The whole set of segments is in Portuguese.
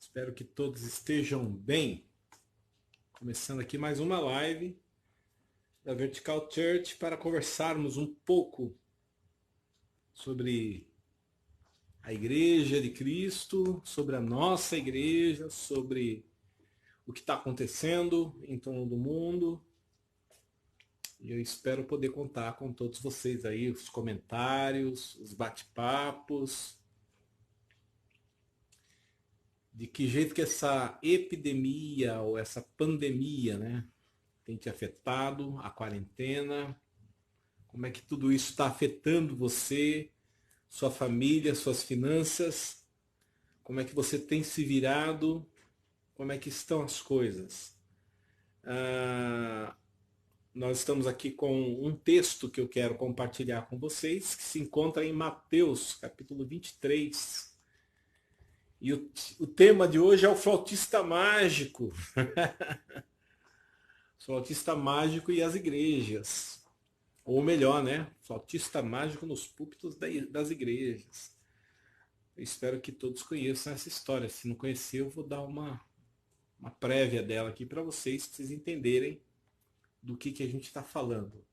Espero que todos estejam bem. Começando aqui mais uma live da Vertical Church para conversarmos um pouco sobre a Igreja de Cristo, sobre a nossa igreja, sobre o que está acontecendo em todo o mundo. E eu espero poder contar com todos vocês aí, os comentários, os bate-papos. De que jeito que essa epidemia ou essa pandemia, né, tem te afetado, a quarentena, como é que tudo isso está afetando você, sua família, suas finanças, como é que você tem se virado, como é que estão as coisas. Nós estamos aqui com um texto que eu quero compartilhar com vocês, que se encontra em Mateus, capítulo 23. E o tema de hoje é o flautista mágico. O flautista mágico e as igrejas. Ou melhor, né? Flautista mágico nos púlpitos das igrejas. Eu espero que todos conheçam essa história. Se não conhecer, eu vou dar uma prévia dela aqui para vocês entenderem do que a gente está falando.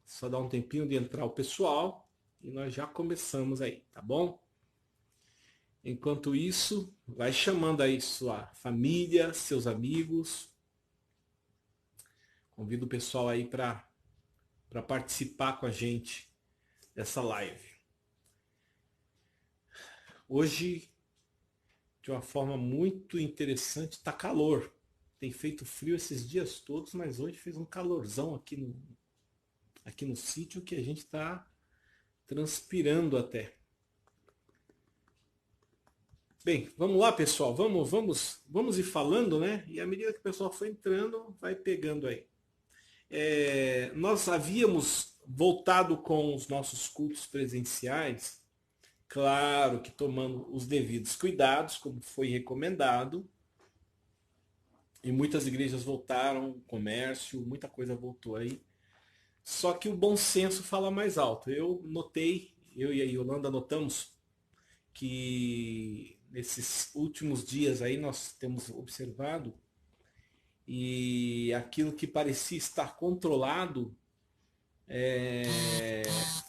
Só dar um tempinho de entrar o pessoal e nós já começamos aí, tá bom? Enquanto isso, vai chamando aí sua família, seus amigos. Convido o pessoal aí para participar com a gente dessa live. Hoje, de uma forma muito interessante, está calor. Tem feito frio esses dias todos, mas hoje fez um calorzão aqui no sítio que a gente está transpirando até. Bem, vamos lá, pessoal. Vamos ir falando, né? E à medida que o pessoal for entrando, vai pegando aí. Nós havíamos voltado com os nossos cultos presenciais, claro que tomando os devidos cuidados, como foi recomendado. E muitas igrejas voltaram, comércio, muita coisa voltou aí. Só que o bom senso fala mais alto. Eu e a Yolanda notamos que nesses últimos dias aí nós temos observado e aquilo que parecia estar controlado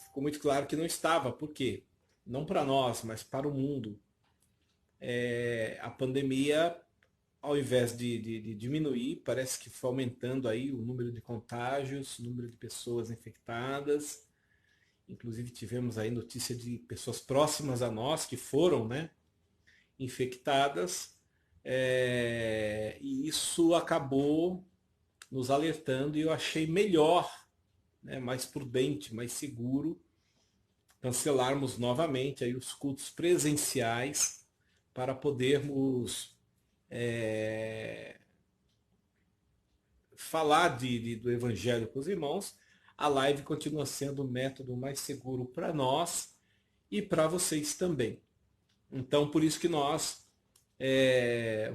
ficou muito claro que não estava. Por quê? Não para nós, mas para o mundo. A pandemia, ao invés de diminuir, parece que foi aumentando aí o número de contágios, o número de pessoas infectadas. Inclusive tivemos aí notícia de pessoas próximas a nós que foram, né, infectadas. E isso acabou nos alertando e eu achei melhor, né, mais prudente, mais seguro, cancelarmos novamente aí os cultos presenciais para podermos falar do Evangelho com os irmãos. A live continua sendo o método mais seguro para nós e para vocês também. Então, por isso que nós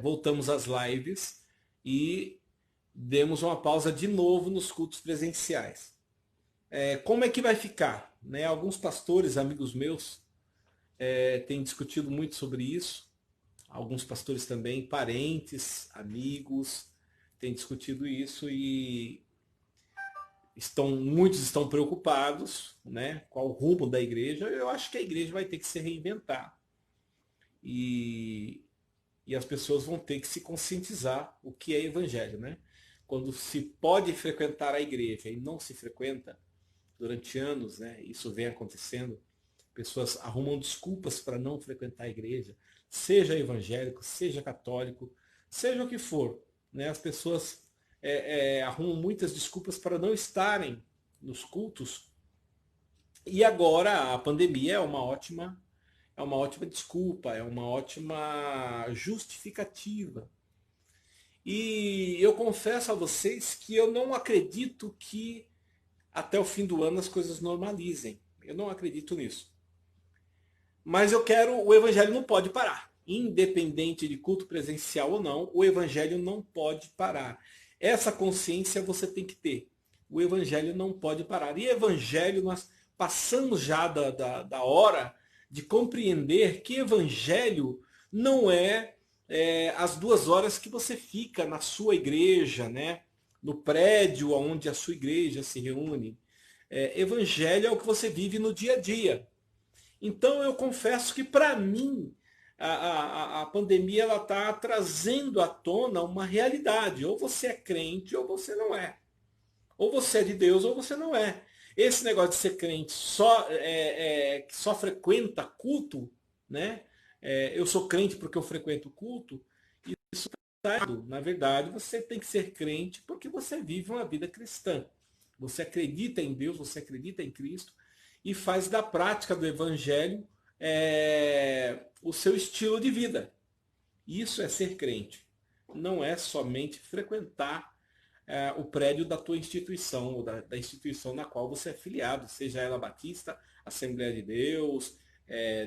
voltamos às lives e demos uma pausa de novo nos cultos presenciais. Como é que vai ficar? Né? Alguns pastores, amigos meus, têm discutido muito sobre isso. Alguns pastores também, parentes, amigos, têm discutido isso e muitos estão preocupados, né, com o rumo da igreja. Eu acho que a igreja vai ter que se reinventar. E as pessoas vão ter que se conscientizar o que é evangelho, né? Quando se pode frequentar a igreja e não se frequenta durante anos, né? Isso vem acontecendo. Pessoas arrumam desculpas para não frequentar a igreja, seja evangélico, seja católico, seja o que for, né? As pessoas arrumam muitas desculpas para não estarem nos cultos. E agora a pandemia é uma ótima desculpa, é uma ótima justificativa. E eu confesso a vocês que eu não acredito que até o fim do ano as coisas normalizem. Eu não acredito nisso. Mas o evangelho não pode parar. Independente de culto presencial ou não, o evangelho não pode parar. Essa consciência você tem que ter. O evangelho não pode parar. E evangelho, nós passamos já da hora de compreender que evangelho não é as 2 horas que você fica na sua igreja, né? No prédio onde a sua igreja se reúne. Evangelho é o que você vive no dia a dia. Então eu confesso que para mim a pandemia ela está trazendo à tona uma realidade. Ou você é crente ou você não é. Ou você é de Deus ou você não é. Esse negócio de ser crente que só frequenta culto, né? Eu sou crente porque eu frequento culto. Isso está errado. Na verdade, você tem que ser crente porque você vive uma vida cristã. Você acredita em Deus, você acredita em Cristo e faz da prática do Evangelho o seu estilo de vida. Isso é ser crente. Não é somente frequentar o prédio da tua instituição, ou da instituição na qual você é filiado, seja ela Batista, Assembleia de Deus,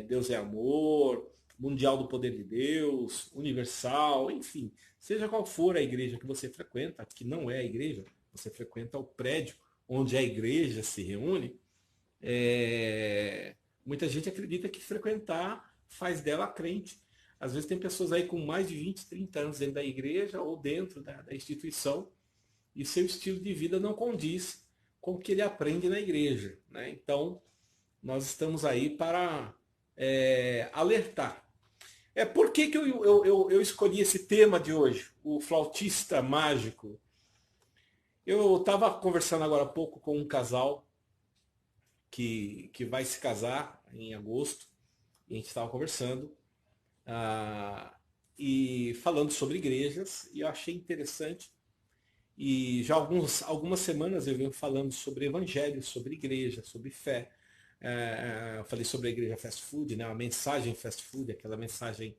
Deus é Amor, Mundial do Poder de Deus, Universal, enfim. Seja qual for a igreja que você frequenta, que não é a igreja, você frequenta o prédio onde a igreja se reúne, muita gente acredita que frequentar faz dela crente. Às vezes tem pessoas aí com mais de 20, 30 anos dentro da igreja ou dentro da instituição e seu estilo de vida não condiz com o que ele aprende na igreja, né? Então, nós estamos aí para alertar. Por que eu escolhi esse tema de hoje, o flautista mágico? Eu estava conversando agora há pouco com um casal que vai se casar em agosto, e a gente estava conversando e falando sobre igrejas, e eu achei interessante. E já algumas semanas eu venho falando sobre evangelho, sobre igreja, sobre fé. Eu falei sobre a igreja fast food, né? A mensagem fast food, aquela mensagem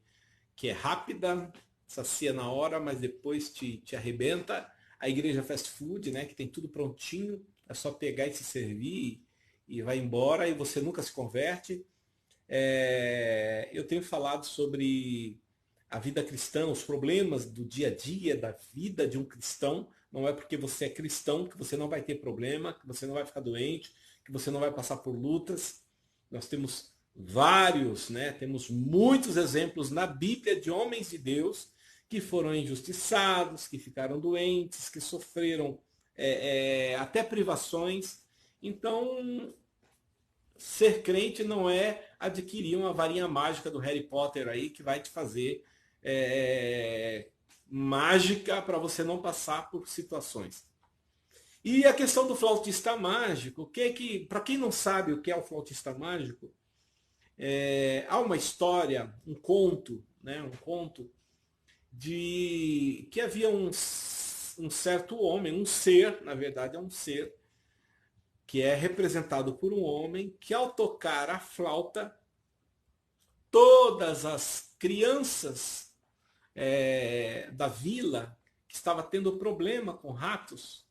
que é rápida, sacia na hora, mas depois te arrebenta. A igreja fast food, né? Que tem tudo prontinho, é só pegar e se servir e vai embora e você nunca se converte. Eu tenho falado sobre a vida cristã, os problemas do dia a dia, da vida de um cristão. Não é porque você é cristão que você não vai ter problema, que você não vai ficar doente, que você não vai passar por lutas. Nós temos vários, né? Temos muitos exemplos na Bíblia de homens de Deus que foram injustiçados, que ficaram doentes, que sofreram até privações. Então, ser crente não é adquirir uma varinha mágica do Harry Potter aí que vai te fazer mágica para você não passar por situações. E a questão do flautista mágico, para quem não sabe o que é o flautista mágico, há uma história, um conto, né, um conto de que havia um certo homem, um ser, na verdade é um ser, que é representado por um homem que ao tocar a flauta, todas as crianças da vila que estava tendo problema com ratos.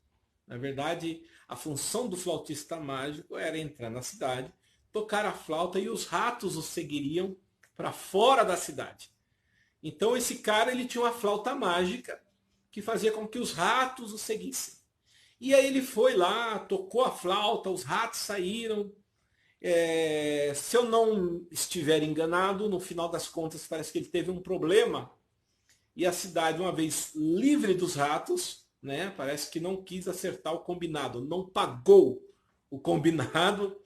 Na verdade, a função do flautista mágico era entrar na cidade, tocar a flauta e os ratos o seguiriam para fora da cidade. Então esse cara ele tinha uma flauta mágica que fazia com que os ratos o seguissem. E aí ele foi lá, tocou a flauta, os ratos saíram. Se eu não estiver enganado, no final das contas parece que ele teve um problema e a cidade, uma vez livre dos ratos, né, parece que não quis acertar o combinado, não pagou o combinado,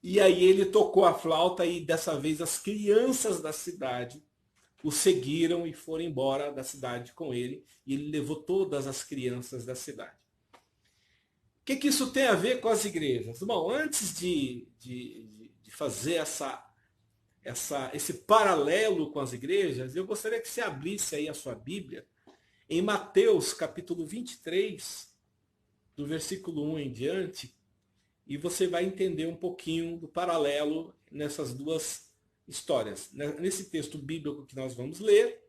e aí ele tocou a flauta e dessa vez as crianças da cidade o seguiram e foram embora da cidade com ele, e ele levou todas as crianças da cidade. O que isso tem a ver com as igrejas? Bom, antes de fazer esse paralelo com as igrejas, eu gostaria que você abrisse aí a sua Bíblia em Mateus capítulo 23, do versículo 1 em diante, e você vai entender um pouquinho do paralelo nessas duas histórias, nesse texto bíblico que nós vamos ler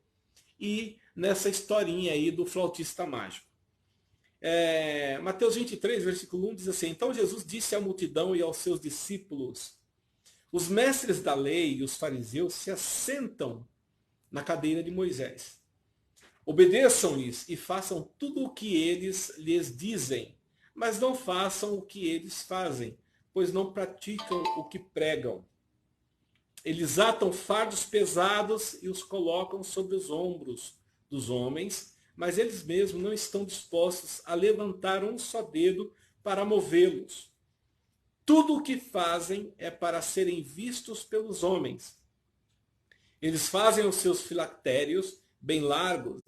e nessa historinha aí do flautista mágico. Mateus 23, versículo 1 diz assim: Então Jesus disse à multidão e aos seus discípulos: Os mestres da lei e os fariseus se assentam na cadeira de Moisés. Obedeçam-lhes e façam tudo o que eles lhes dizem, mas não façam o que eles fazem, pois não praticam o que pregam. Eles atam fardos pesados e os colocam sobre os ombros dos homens, mas eles mesmos não estão dispostos a levantar um só dedo para movê-los. Tudo o que fazem é para serem vistos pelos homens. Eles fazem os seus filactérios bem largos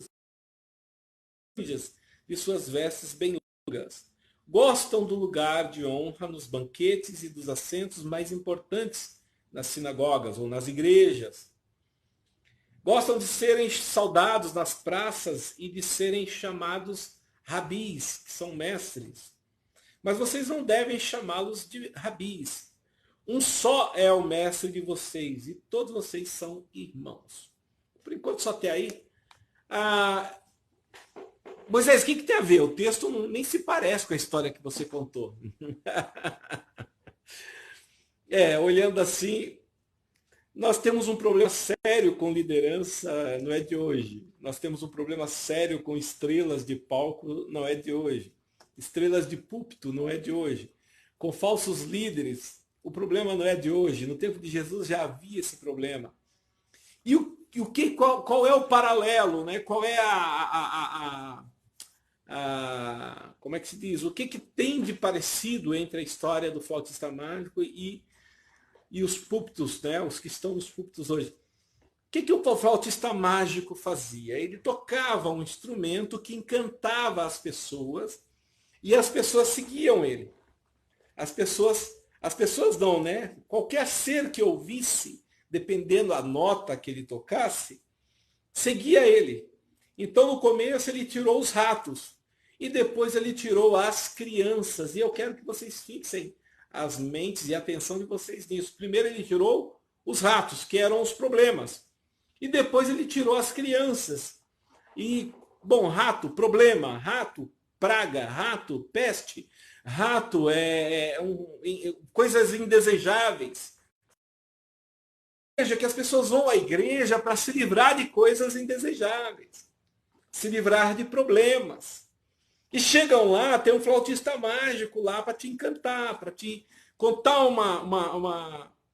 e suas vestes bem longas. Gostam do lugar de honra nos banquetes e dos assentos mais importantes nas sinagogas ou nas igrejas. Gostam de serem saudados nas praças e de serem chamados rabis, que são mestres. Mas vocês não devem chamá-los de rabis. Um só é o mestre de vocês e todos vocês são irmãos. Por enquanto só até aí. Moisés, o que tem a ver? O texto nem se parece com a história que você contou. Olhando assim, nós temos um problema sério com liderança, não é de hoje. Nós temos um problema sério com estrelas de palco, não é de hoje. Estrelas de púlpito, não é de hoje. Com falsos líderes, o problema não é de hoje. No tempo de Jesus já havia esse problema. E qual é o paralelo? Né? Qual é como é que se diz? O que tem de parecido entre a história do flautista mágico e os púlpitos, né? Os que estão nos púlpitos hoje? O que o flautista mágico fazia? Ele tocava um instrumento que encantava as pessoas e as pessoas seguiam ele. As pessoas não, né? Qualquer ser que ouvisse, dependendo da nota que ele tocasse, seguia ele. Então, no começo, ele tirou os ratos. E depois ele tirou as crianças. E eu quero que vocês fixem as mentes e a atenção de vocês nisso. Primeiro ele tirou os ratos, que eram os problemas. E depois ele tirou as crianças. E, bom, rato, problema. Rato, praga. Rato, peste. Rato, coisas indesejáveis. Veja que as pessoas vão à igreja para se livrar de coisas indesejáveis. Se livrar de problemas. E chegam lá, tem um flautista mágico lá para te encantar, para te contar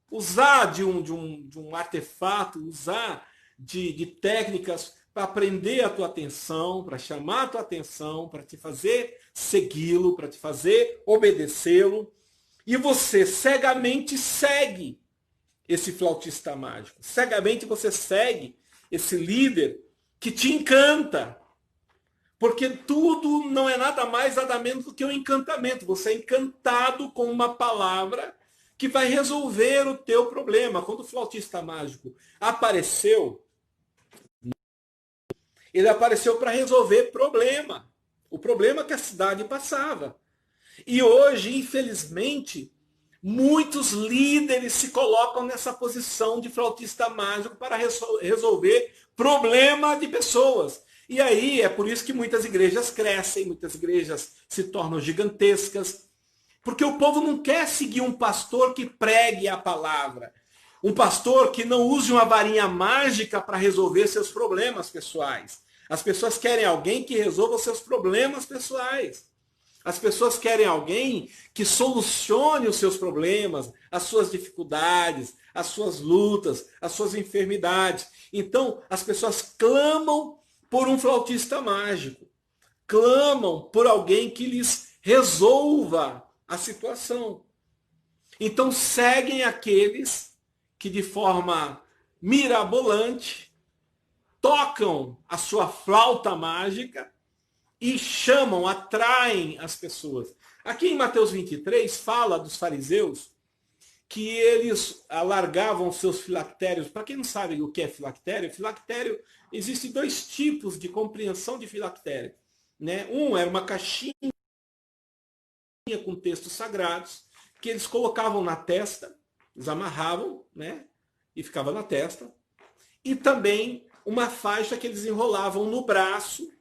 usar de um artefato, usar de técnicas para prender a tua atenção, para chamar a tua atenção, para te fazer segui-lo, para te fazer obedecê-lo. E você cegamente segue esse flautista mágico. Cegamente você segue esse líder que te encanta. Porque tudo não é nada mais, nada menos do que um encantamento. Você é encantado com uma palavra que vai resolver o teu problema. Quando o flautista mágico apareceu, ele apareceu para resolver problema. O problema que a cidade passava. E hoje, infelizmente, muitos líderes se colocam nessa posição de flautista mágico para resolver problema de pessoas. E aí é por isso que muitas igrejas crescem, muitas igrejas se tornam gigantescas, porque o povo não quer seguir um pastor que pregue a palavra, um pastor que não use uma varinha mágica para resolver seus problemas pessoais. As pessoas querem alguém que resolva os seus problemas pessoais. As pessoas querem alguém que solucione os seus problemas, as suas dificuldades, as suas lutas, as suas enfermidades. Então, as pessoas clamam por um flautista mágico. Clamam por alguém que lhes resolva a situação. Então seguem aqueles que de forma mirabolante tocam a sua flauta mágica e chamam, atraem as pessoas. Aqui em Mateus 23 fala dos fariseus que eles alargavam seus filactérios. Para quem não sabe o que é filactério, existem dois tipos de compreensão de filactério. Né? Um era uma caixinha com textos sagrados, que eles colocavam na testa, eles amarravam, né? E ficava na testa. E também uma faixa que eles enrolavam no braço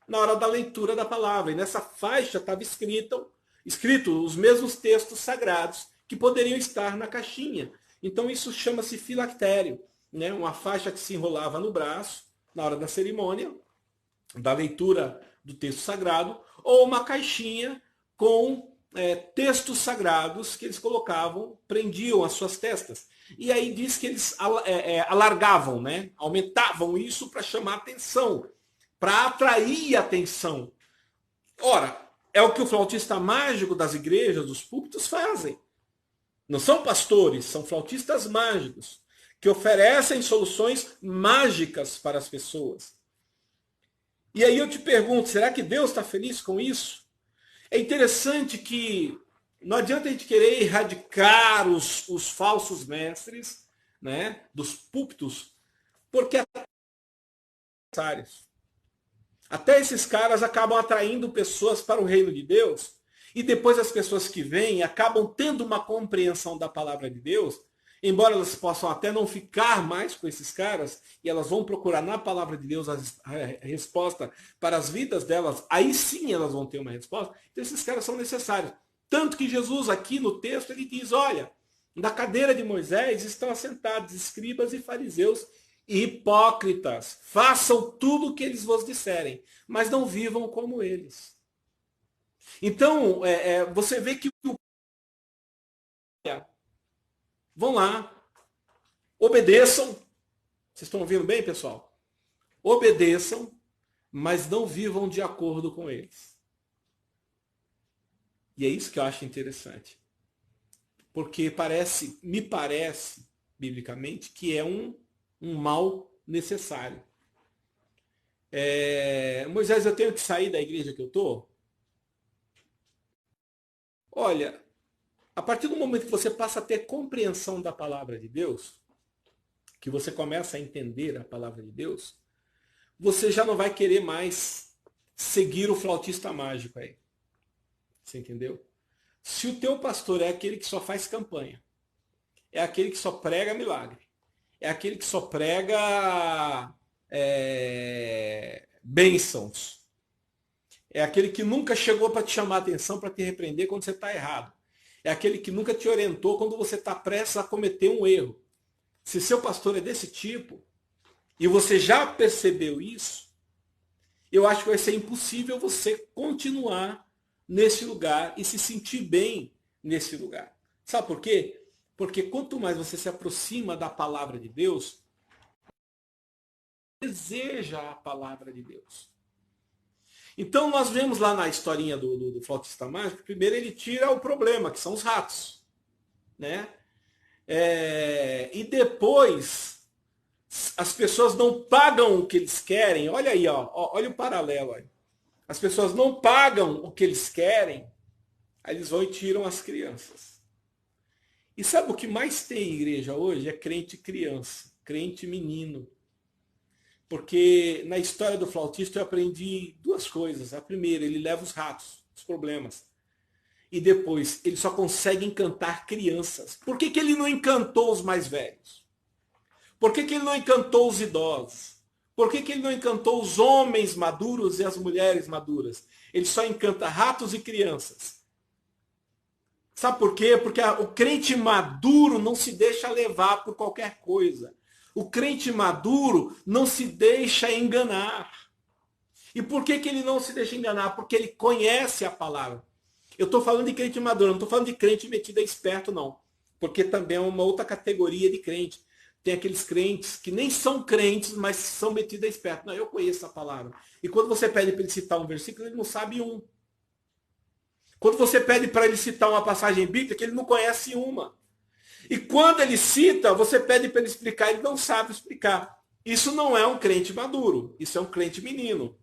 na hora da leitura da palavra. E nessa faixa estava escrito os mesmos textos sagrados que poderiam estar na caixinha. Então isso chama-se filactério, né? Uma faixa que se enrolava no braço na hora da cerimônia, da leitura do texto sagrado, ou uma caixinha com textos sagrados que eles colocavam, prendiam as suas testas. E aí diz que eles alargavam, né? Aumentavam isso para chamar atenção, para atrair atenção. Ora, é o que o flautista mágico das igrejas, dos púlpitos fazem. Não são pastores, são flautistas mágicos, que oferecem soluções mágicas para as pessoas. E aí eu te pergunto, será que Deus está feliz com isso? É interessante que não adianta a gente querer erradicar os falsos mestres, né, dos púlpitos, porque até esses caras acabam atraindo pessoas para o reino de Deus, e depois as pessoas que vêm acabam tendo uma compreensão da palavra de Deus, embora elas possam até não ficar mais com esses caras, e elas vão procurar na palavra de Deus a resposta para as vidas delas, aí sim elas vão ter uma resposta. Então esses caras são necessários. Tanto que Jesus aqui no texto ele diz, olha, na cadeira de Moisés estão assentados escribas e fariseus hipócritas. Façam tudo o que eles vos disserem, mas não vivam como eles. Então, você vê que vão lá, obedeçam. Vocês estão ouvindo bem, pessoal? Obedeçam, mas não vivam de acordo com eles. E é isso que eu acho interessante. Porque me parece, biblicamente, que é um mal necessário. Moisés, eu tenho que sair da igreja que eu estou? Olha, a partir do momento que você passa a ter compreensão da palavra de Deus, que você começa a entender a palavra de Deus, você já não vai querer mais seguir o flautista mágico aí. Você entendeu? Se o teu pastor é aquele que só faz campanha, é aquele que só prega milagre, é aquele que só prega bênçãos, é aquele que nunca chegou para te chamar a atenção, para te repreender quando você está errado, é aquele que nunca te orientou quando você está prestes a cometer um erro. Se seu pastor é desse tipo, e você já percebeu isso, eu acho que vai ser impossível você continuar nesse lugar e se sentir bem nesse lugar. Sabe por quê? Porque quanto mais você se aproxima da palavra de Deus, deseja a palavra de Deus. Então nós vemos lá na historinha do flautista mágico, primeiro ele tira o problema, que são os ratos. Né? E depois as pessoas não pagam o que eles querem. Olha aí, olha o paralelo aí. As pessoas não pagam o que eles querem, aí eles vão e tiram as crianças. E sabe o que mais tem em igreja hoje? É crente criança, crente menino. Porque na história do flautista eu aprendi duas coisas. A primeira, ele leva os ratos, os problemas. E depois, ele só consegue encantar crianças. Por que ele não encantou os mais velhos? Por que ele não encantou os idosos? Por que ele não encantou os homens maduros e as mulheres maduras? Ele só encanta ratos e crianças. Sabe por quê? Porque o crente maduro não se deixa levar por qualquer coisa. O crente maduro não se deixa enganar. E por que ele não se deixa enganar? Porque ele conhece a palavra. Eu estou falando de crente maduro, não estou falando de crente metido a esperto, não. Porque também é uma outra categoria de crente. Tem aqueles crentes que nem são crentes, mas são metidos a esperto. Não, eu conheço a palavra. E quando você pede para ele citar um versículo, ele não sabe um. Quando você pede para ele citar uma passagem bíblica, ele não conhece uma. E quando ele cita, você pede para ele explicar, ele não sabe explicar. Isso não é um crente maduro, isso é um crente menino.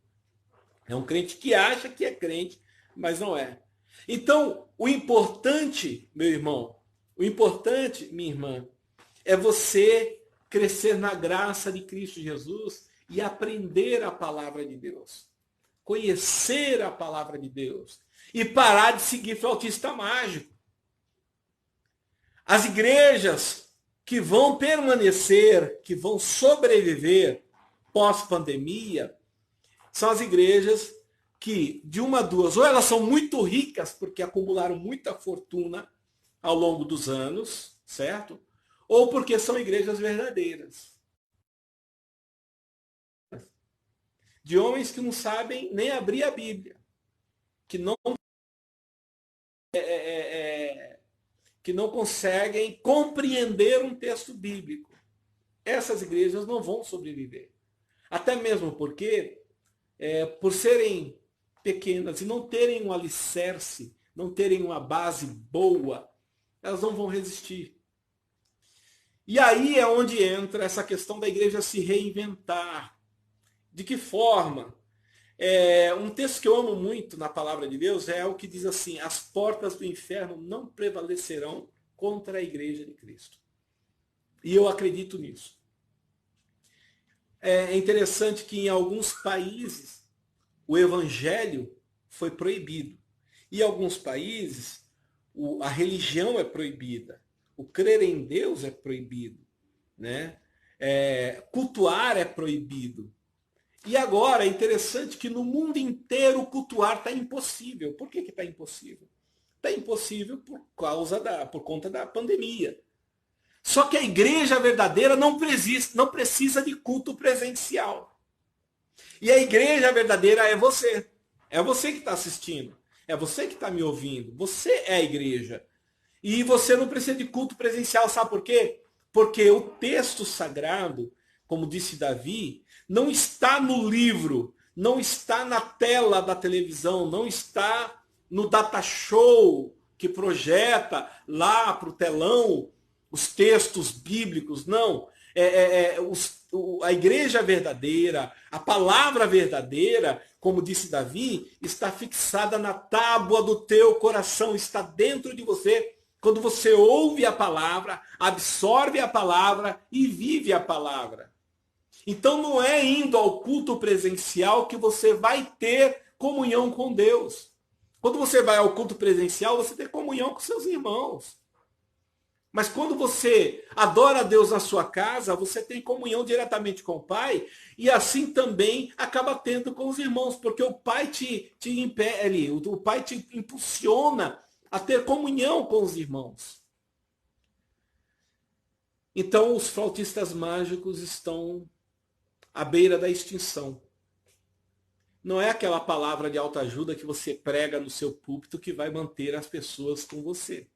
É um crente que acha que é crente, mas não é. Então, o importante, meu irmão, o importante, minha irmã, é você crescer na graça de Cristo Jesus e aprender a palavra de Deus. Conhecer a palavra de Deus. E parar de seguir flautista mágico. As igrejas que vão permanecer, que vão sobreviver pós-pandemia, são as igrejas que, de uma a duas, ou elas são muito ricas, porque acumularam muita fortuna ao longo dos anos, certo? Ou porque são igrejas verdadeiras. De homens que não sabem nem abrir a Bíblia. Que não que não conseguem compreender um texto bíblico. Essas igrejas não vão sobreviver. Até mesmo porque, por serem pequenas e não terem um alicerce, não terem uma base boa, elas não vão resistir. E aí é onde entra essa questão da igreja se reinventar. De que forma? Um texto que eu amo muito na palavra de Deus é o que diz assim: as portas do inferno não prevalecerão contra a igreja de Cristo. E eu acredito nisso. É interessante que em alguns países o evangelho foi proibido. E em alguns países a religião é proibida. O crer em Deus é proibido. Né? Cultuar é proibido. E agora é interessante que no mundo inteiro cultuar está impossível. Por que está impossível? Está impossível por conta da pandemia. Só que a igreja verdadeira não precisa de culto presencial. E a igreja verdadeira é você. É você que está assistindo. É você que está me ouvindo. Você é a igreja. E você não precisa de culto presencial. Sabe por quê? Porque o texto sagrado, como disse Davi, não está no livro, não está na tela da televisão, não está no data show que projeta lá para o telão os textos bíblicos, não. A igreja verdadeira, a palavra verdadeira, como disse Davi, está fixada na tábua do teu coração, está dentro de você. Quando você ouve a palavra, absorve a palavra e vive a palavra. Então não é indo ao culto presencial que você vai ter comunhão com Deus. Quando você vai ao culto presencial, você tem comunhão com seus irmãos. Mas quando você adora a Deus na sua casa, você tem comunhão diretamente com o Pai, e assim também acaba tendo com os irmãos, porque o Pai te impele, o Pai te impulsiona a ter comunhão com os irmãos. Então os flautistas mágicos estão à beira da extinção. Não é aquela palavra de autoajuda que você prega no seu púlpito que vai manter as pessoas com você.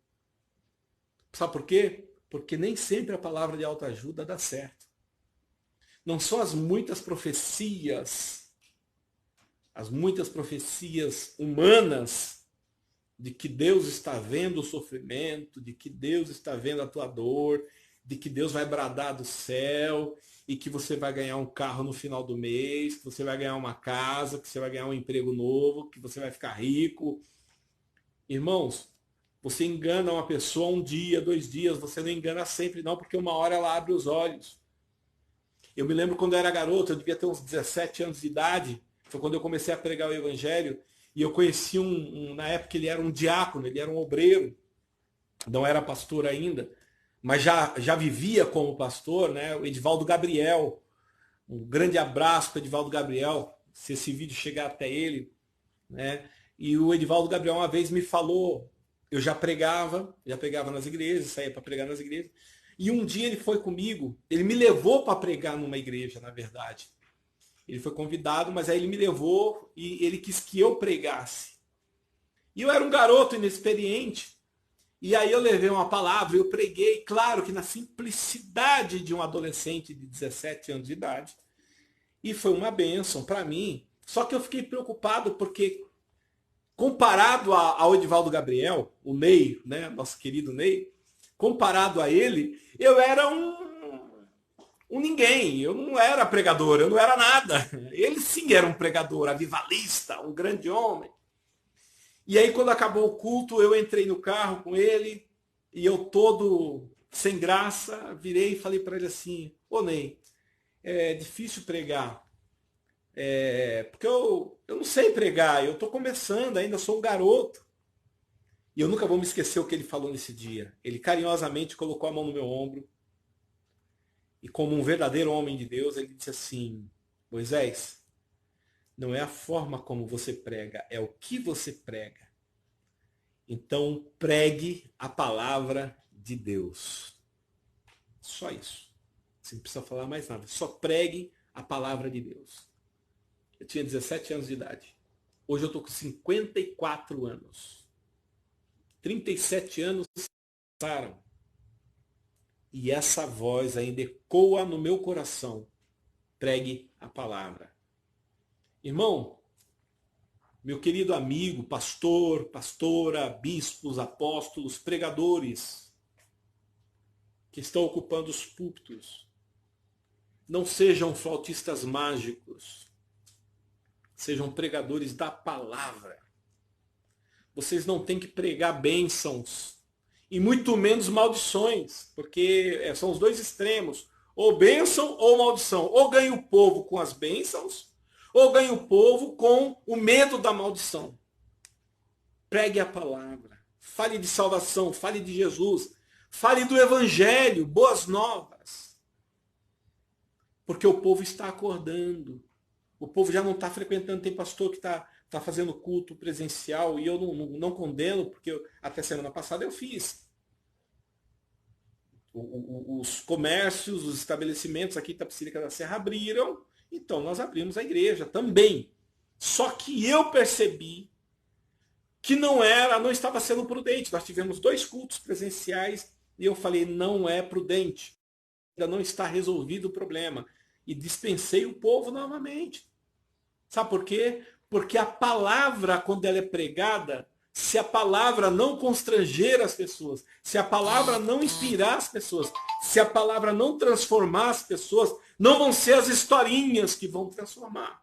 Sabe por quê? Porque nem sempre a palavra de autoajuda dá certo. Não são as muitas profecias humanas de que Deus está vendo o sofrimento, de que Deus está vendo a tua dor, de que Deus vai bradar do céu e que você vai ganhar um carro no final do mês, que você vai ganhar uma casa, que você vai ganhar um emprego novo, que você vai ficar rico. Irmãos, você engana uma pessoa um dia, 2 dias, você não engana sempre não, porque uma hora ela abre os olhos. Eu me lembro quando eu era garoto, eu devia ter uns 17 anos de idade, foi quando eu comecei a pregar o evangelho, e eu conheci na época ele era um diácono, ele era um obreiro, não era pastor ainda, mas já vivia como pastor, né? O Edivaldo Gabriel. Um grande abraço para o Edivaldo Gabriel, se esse vídeo chegar até ele, né? E o Edivaldo Gabriel uma vez me falou, eu já pregava nas igrejas, saía para pregar nas igrejas, e um dia ele foi comigo, ele me levou para pregar numa igreja, na verdade. Ele foi convidado, mas aí ele me levou e ele quis que eu pregasse. E eu era um garoto inexperiente. E aí eu levei uma palavra, eu preguei, claro que na simplicidade de um adolescente de 17 anos de idade. E foi uma bênção para mim. Só que eu fiquei preocupado porque, comparado ao Edivaldo Gabriel, o Ney, né, nosso querido Ney, comparado a ele, eu era um ninguém. Eu não era pregador, eu não era nada. Ele sim era um pregador, avivalista, um grande homem. E aí, quando acabou o culto, eu entrei no carro com ele, e eu todo sem graça, virei e falei para ele assim: ô Ney, é difícil pregar, porque eu não sei pregar, eu estou começando, ainda sou um garoto. E eu nunca vou me esquecer o que ele falou nesse dia. Ele carinhosamente colocou a mão no meu ombro, e como um verdadeiro homem de Deus, ele disse assim: Moisés, não é a forma como você prega, é o que você prega. Então, pregue a palavra de Deus. Só isso. Você não precisa falar mais nada. Só pregue a palavra de Deus. Eu tinha 17 anos de idade. Hoje eu estou com 54 anos. 37 anos passaram. E essa voz ainda ecoa no meu coração. Pregue a palavra. Irmão, meu querido amigo, pastor, pastora, bispos, apóstolos, pregadores que estão ocupando os púlpitos, não sejam flautistas mágicos, sejam pregadores da palavra. Vocês não têm que pregar bênçãos e muito menos maldições, porque são os dois extremos, ou bênção ou maldição. Ou ganha o povo com as bênçãos, ou ganha o povo com o medo da maldição. Pregue a palavra, fale de salvação, fale de Jesus, fale do evangelho, boas novas. Porque o povo está acordando. O povo já não está frequentando. Tem pastor que está fazendo culto presencial e eu não condeno, porque até semana passada eu fiz. Os comércios, os estabelecimentos aqui em Itapecerica da Serra abriram, então nós abrimos a igreja também. Só que eu percebi que não estava sendo prudente. Nós tivemos 2 cultos presenciais e eu falei, não é prudente. Ainda não está resolvido o problema. E dispensei o povo novamente. Sabe por quê? Porque a palavra, quando ela é pregada, se a palavra não constranger as pessoas, se a palavra não inspirar as pessoas, se a palavra não transformar as pessoas, não vão ser as historinhas que vão transformar.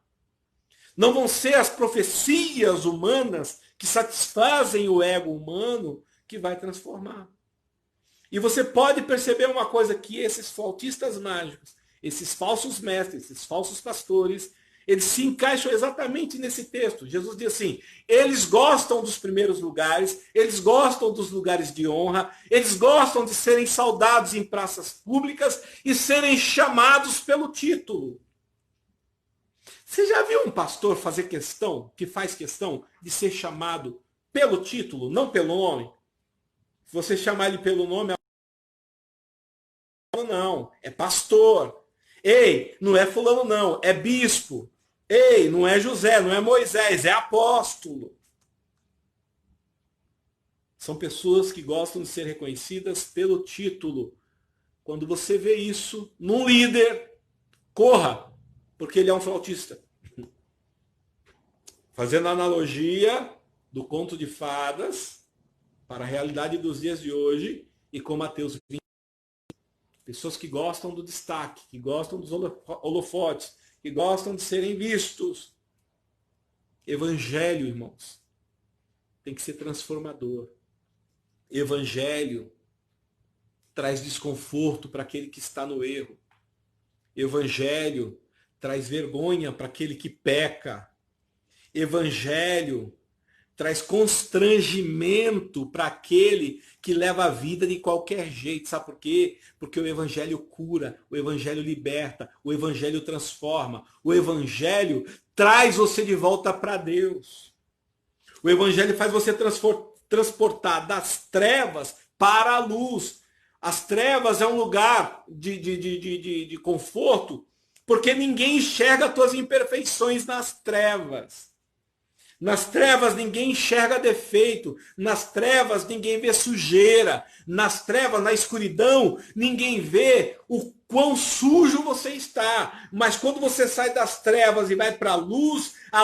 Não vão ser as profecias humanas que satisfazem o ego humano que vai transformar. E você pode perceber uma coisa, que esses flautistas mágicos, esses falsos mestres, esses falsos pastores, eles se encaixam exatamente nesse texto. Jesus diz assim, eles gostam dos primeiros lugares, eles gostam dos lugares de honra, eles gostam de serem saudados em praças públicas e serem chamados pelo título. Você já viu um pastor que faz questão de ser chamado pelo título, não pelo nome? Se você chamar ele pelo nome, não, é pastor. Ei, não é fulano não, é bispo. Ei, não é José, não é Moisés, é apóstolo. São pessoas que gostam de ser reconhecidas pelo título. Quando você vê isso num líder, corra, porque ele é um flautista. Fazendo analogia do conto de fadas para a realidade dos dias de hoje e com Mateus 20. Pessoas que gostam do destaque, que gostam dos holofotes, que gostam de serem vistos. Evangelho, irmãos, tem que ser transformador. Evangelho traz desconforto para aquele que está no erro. Evangelho traz vergonha para aquele que peca. Evangelho traz constrangimento para aquele que leva a vida de qualquer jeito. Sabe por quê? Porque o Evangelho cura, o Evangelho liberta, o Evangelho transforma. O Evangelho traz você de volta para Deus. O Evangelho faz você transportar das trevas para a luz. As trevas é um lugar de conforto, porque ninguém enxerga as tuas imperfeições nas trevas. Nas trevas ninguém enxerga defeito. Nas trevas ninguém vê sujeira. Nas trevas, na escuridão, ninguém vê o quão sujo você está. Mas quando você sai das trevas e vai para a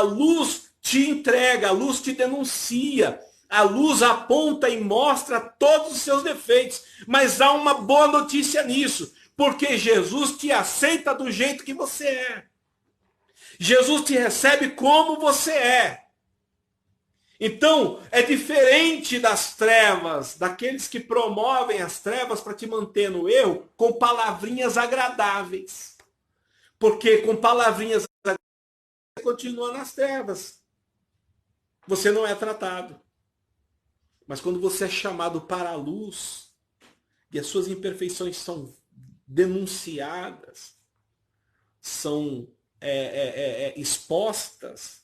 luz te entrega, a luz te denuncia. A luz aponta e mostra todos os seus defeitos. Mas há uma boa notícia nisso. Porque Jesus te aceita do jeito que você é. Jesus te recebe como você é. Então, é diferente das trevas, daqueles que promovem as trevas para te manter no erro com palavrinhas agradáveis. Porque com palavrinhas agradáveis você continua nas trevas. Você não é tratado. Mas quando você é chamado para a luz e as suas imperfeições são denunciadas, são expostas,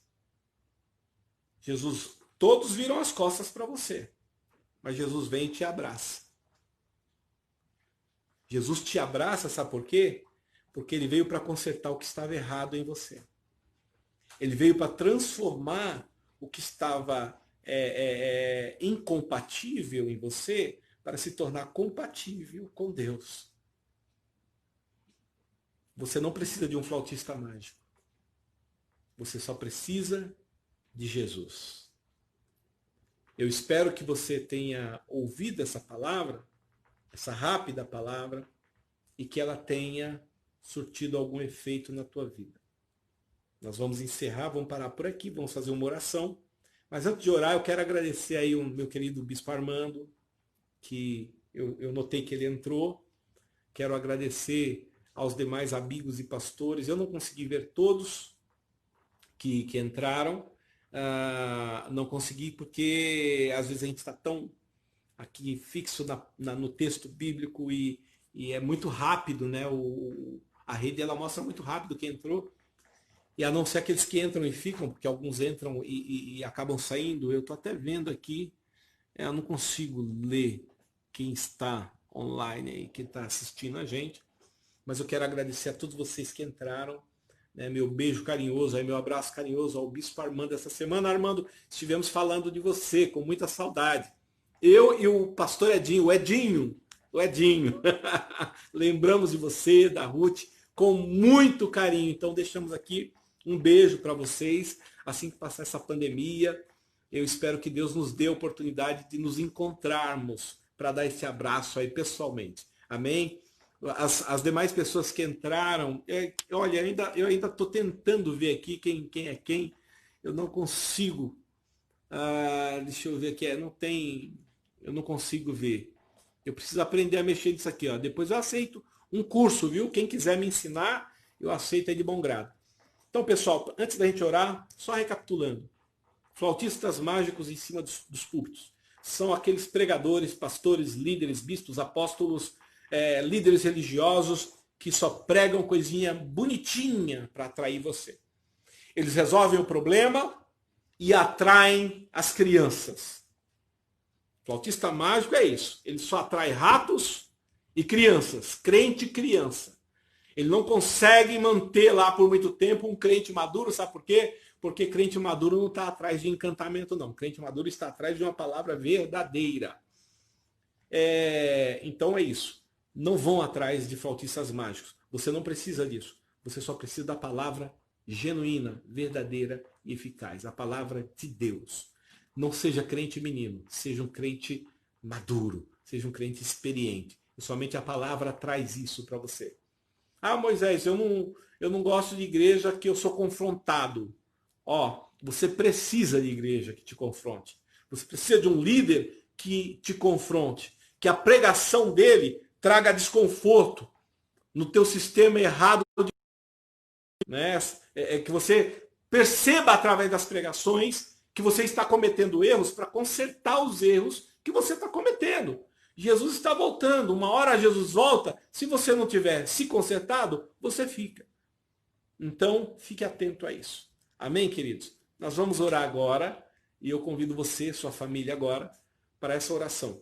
todos viram as costas para você, mas Jesus vem e te abraça. Jesus te abraça, sabe por quê? Porque ele veio para consertar o que estava errado em você. Ele veio para transformar o que estava incompatível em você para se tornar compatível com Deus. Você não precisa de um flautista mágico. Você só precisa de Jesus. Eu espero que você tenha ouvido essa palavra, essa rápida palavra, e que ela tenha surtido algum efeito na tua vida. Nós vamos encerrar, vamos parar por aqui, vamos fazer uma oração. Mas antes de orar, eu quero agradecer aí o meu querido Bispo Armando, que eu notei que ele entrou. Quero agradecer aos demais amigos e pastores. Eu não consegui ver todos que entraram. Não consegui porque às vezes a gente está tão aqui fixo no texto bíblico e é muito rápido, né? A rede ela mostra muito rápido quem entrou. E a não ser aqueles que entram e ficam, porque alguns entram e acabam saindo. Eu estou até vendo aqui, eu não consigo ler quem está online aí, quem está assistindo a gente. Mas eu quero agradecer a todos vocês que entraram. Né, meu beijo carinhoso, aí, meu abraço carinhoso ao Bispo Armando. Essa semana, Armando, estivemos falando de você com muita saudade. Eu e o pastor Edinho, o Edinho. Lembramos de você, da Ruth, com muito carinho. Então deixamos aqui um beijo para vocês. Assim que passar essa pandemia, eu espero que Deus nos dê a oportunidade de nos encontrarmos para dar esse abraço aí pessoalmente. Amém? As demais pessoas que entraram, olha, eu ainda estou tentando ver aqui quem é quem. Eu não consigo. Deixa eu ver aqui. Eu não consigo ver. Eu preciso aprender a mexer nisso aqui. Ó. Depois eu aceito um curso, viu? Quem quiser me ensinar, eu aceito aí de bom grado. Então, pessoal, antes da gente orar, só recapitulando. Flautistas mágicos em cima dos púlpitos. São aqueles pregadores, pastores, líderes, bispos, apóstolos, líderes religiosos que só pregam coisinha bonitinha para atrair você. Eles resolvem o problema e atraem as crianças. Flautista mágico é isso. Ele só atrai ratos e crianças. Crente e criança. Ele não consegue manter lá por muito tempo um crente maduro. Sabe por quê? Porque crente maduro não está atrás de encantamento, não. Crente maduro está atrás de uma palavra verdadeira. Então é isso. Não vão atrás de flautistas mágicos. Você não precisa disso. Você só precisa da palavra genuína, verdadeira e eficaz. A palavra de Deus. Não seja crente menino. Seja um crente maduro. Seja um crente experiente. E somente a palavra traz isso para você. Moisés, eu não gosto de igreja que eu sou confrontado. Você precisa de igreja que te confronte. Você precisa de um líder que te confronte. Que a pregação dele traga desconforto no teu sistema errado. Né? Que você perceba através das pregações que você está cometendo erros para consertar os erros que você está cometendo. Jesus está voltando. Uma hora Jesus volta. Se você não tiver se consertado, você fica. Então, fique atento a isso. Amém, queridos? Nós vamos orar agora. E eu convido você, sua família agora, para essa oração.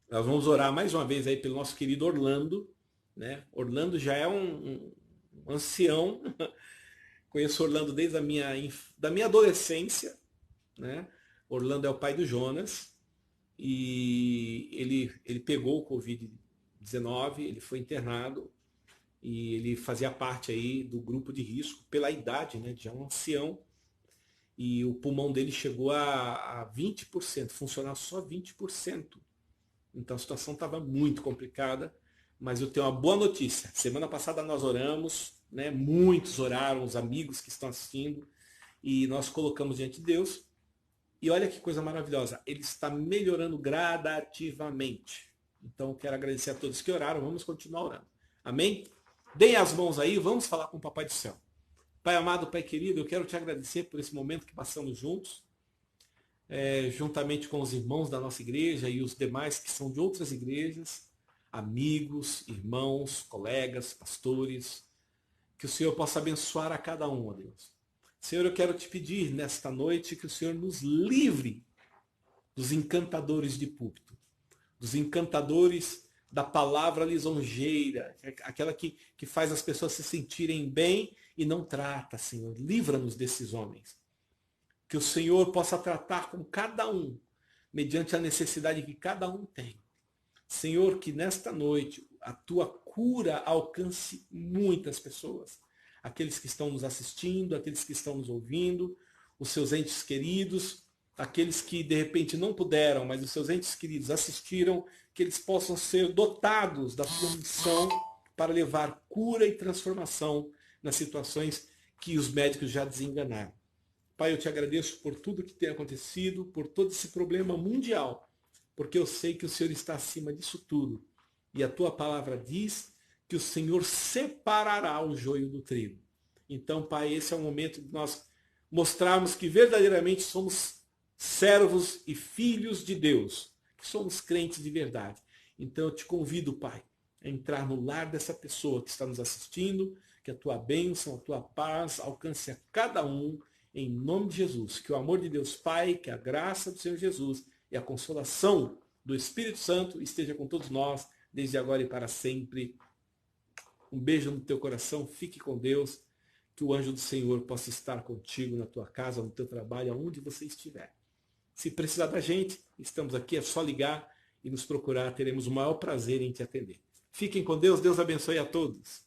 Nós vamos orar mais uma vez aí pelo nosso querido Orlando. Né? Orlando já é um ancião. Conheço Orlando desde da minha adolescência. Né? Orlando é o pai do Jonas. E ele pegou o Covid-19, ele foi internado. E ele fazia parte aí do grupo de risco pela idade, né? Já um ancião. E o pulmão dele chegou a 20%, funcionar só 20%. Então a situação estava muito complicada, mas eu tenho uma boa notícia. Semana passada nós oramos, né? Muitos oraram, os amigos que estão assistindo, e nós colocamos diante de Deus. E olha que coisa maravilhosa, ele está melhorando gradativamente. Então eu quero agradecer a todos que oraram, vamos continuar orando. Amém? Deem as mãos aí, vamos falar com o Papai do Céu. Pai amado, Pai querido, eu quero te agradecer por esse momento que passamos juntos. Juntamente com os irmãos da nossa igreja e os demais que são de outras igrejas, amigos, irmãos, colegas, pastores, que o Senhor possa abençoar a cada um, ó Deus. Senhor, eu quero te pedir nesta noite que o Senhor nos livre dos encantadores de púlpito, dos encantadores da palavra lisonjeira, aquela que faz as pessoas se sentirem bem e não trata, Senhor. Livra-nos desses homens. Que o Senhor possa tratar com cada um, mediante a necessidade que cada um tem. Senhor, que nesta noite a tua cura alcance muitas pessoas. Aqueles que estão nos assistindo, aqueles que estão nos ouvindo, os seus entes queridos, aqueles que de repente não puderam, mas os seus entes queridos assistiram, que eles possam ser dotados da tua missão para levar cura e transformação nas situações que os médicos já desenganaram. Pai, eu te agradeço por tudo que tem acontecido, por todo esse problema mundial, porque eu sei que o Senhor está acima disso tudo. E a tua palavra diz que o Senhor separará o joio do trigo. Então, Pai, esse é o momento de nós mostrarmos que verdadeiramente somos servos e filhos de Deus, que somos crentes de verdade. Então eu te convido, Pai, a entrar no lar dessa pessoa que está nos assistindo, que a tua bênção, a tua paz alcance a cada um, em nome de Jesus. Que o amor de Deus Pai, que a graça do Senhor Jesus e a consolação do Espírito Santo esteja com todos nós, desde agora e para sempre. Um beijo no teu coração, fique com Deus, que o anjo do Senhor possa estar contigo na tua casa, no teu trabalho, aonde você estiver. Se precisar da gente, estamos aqui, é só ligar e nos procurar, teremos o maior prazer em te atender. Fiquem com Deus, Deus abençoe a todos.